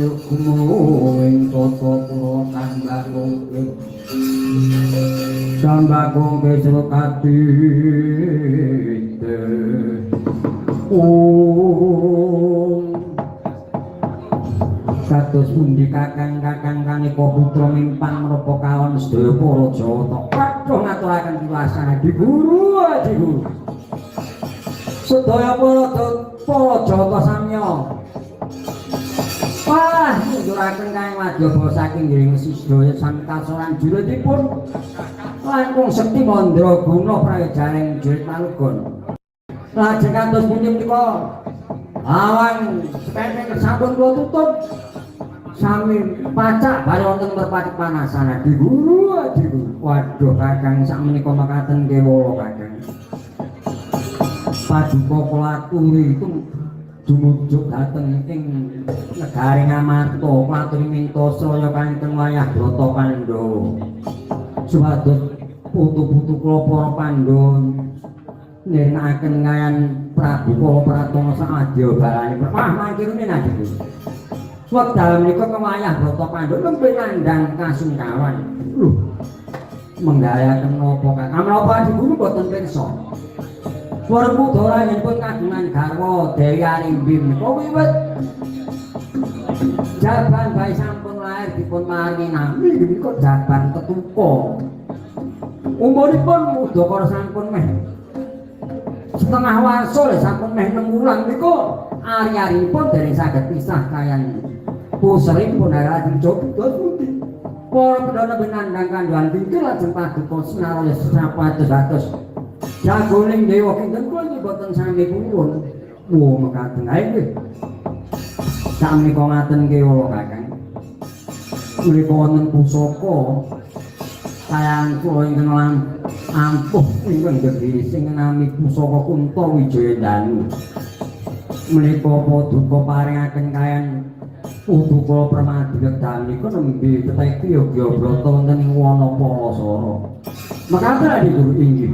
yuk kumung toto puro sambagong besok katite kados pundi kakang-kakang kaneka putra mimpang menapa kaon sedaya para Jawata padha ngaturaken kiwasan di guru aji guru sedaya para Jawata samya wah njuraken kang wadya saking ngiring sedaya sami kasoran juritipun langkung sekti mandra guna prajaring jurit malugon lajeng kados pundi menika awan sependek sampun kula tutup sami pacak bali wonten merpati panasan di guru aji waduh kakang sak menika makaten kewala kakang paduka kula aturi itu dumujuk dhateng ing negari Ngamarta klaturi minta saya kantheng wayah Brata Pandhawa supados putu-putu kula para Pandhawa nirnakaken ngayan Prabu Kala Pratama samadya balane wah mangkirune nadi wekdal menika kewayah Brata Pandhawa nembe nandhang kasungkawan lho menggayaken napa kan menapa Adi Guru boten pirsa Warmudara nyenipun kagungan garwa Dewi Arimbim menika wiwit jaban bayi sampun lair dipun maringi nami menika jaban tetuka umuripun udakara sampun meh setengah warsa sampun meh 6 wulan menika ari-aripun dereng saged pisah kayan puseripun Rajeng Jogja pundi para pendana benandang kandhuan tingkil lajeng paduka sinaraya sapados jagoning dewa kinten kula nggih boten sami purun wah mekaten ae nggih sami kok ngaten kewala kakang menika wonten pusaka sayang kula ingkang ampuh ingkang gedhe sing nami pusaka Kunto Wijaya Danu menika paduka paringaken kayan Utuka Permadi wekdal menika nembe teteki Yogya Brata wonten ing Wonopalasara mekaten Adi Guru inggih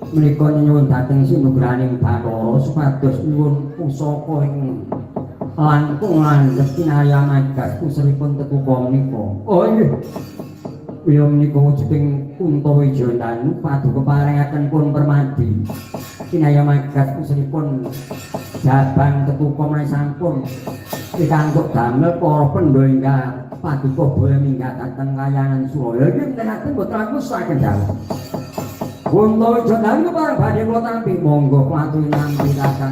menika nyuwun dhateng sinugraning Bathara supados nyuwun pusaka ing langkung landhep kinaya magas puseripun tetuka menika oh nggih kula menika wujuding Kunto Wijaya Danu paduka paringaken pun Permadi kinaya magas puseripun jabang tetuka menawi sampun pikantuk damel para pendhawa ingkang paduka boyo minggat dhateng kayangan Suraya nggih menawi boten aku saken dawuh Kunto Wijaya Danu bareng badhe kula tampi monggo klaturi nampi kakang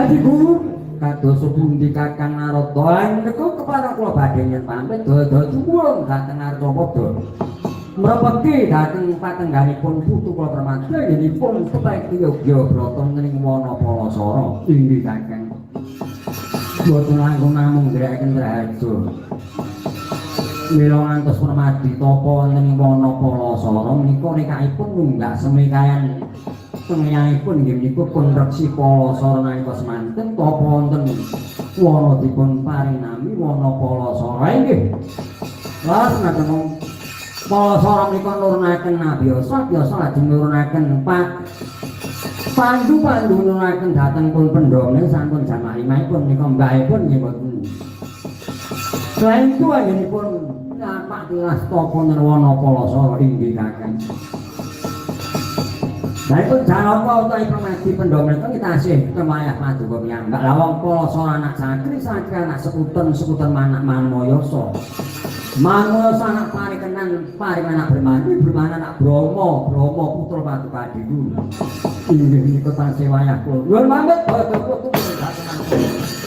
Adi Guru kados pundi kakang Narada lan menika kepareng kula badhe nyen pamit daya cuwun dhateng Narada Pada mrepeki dhateng patengganipun putu kula Permadi nggihipun teteki Yogya Brata ing Wonopalasara inggih kakang boten langkung namung nderekaken rahaja mila ngantos Permadi tapa wonten ing Wonopalasara menika rikakipun munggah semekayan pengiyahipun nggih menika pun Reksi Palasara nalika semanten tapa wonten wana dipun paring nami Wonopalasara inggih. Lan napa Palasara menika nurunaken Nabiyasa, biasa lajeng nurunaken Pandu nurunaken dhateng pun pendhome sampun jamalimahipun menika mbahipun nggih boten. Selain itu anggenipun Pak Tilas tapa wonten Wonopalasara inggih kakang. Lah itu Janaka utawi Permadi pendhom menika kita asih kewayah paduka piyambak. Lah wong Palasara anak Sakri anak sekuten manak Manmayasa. Manmayasa anak Parikenan, Parikenan Brahmana anak Brahma putra paduka Adi Guru. Inggih menika tansih wayah kula. Nuwun pamit bapak-bapak.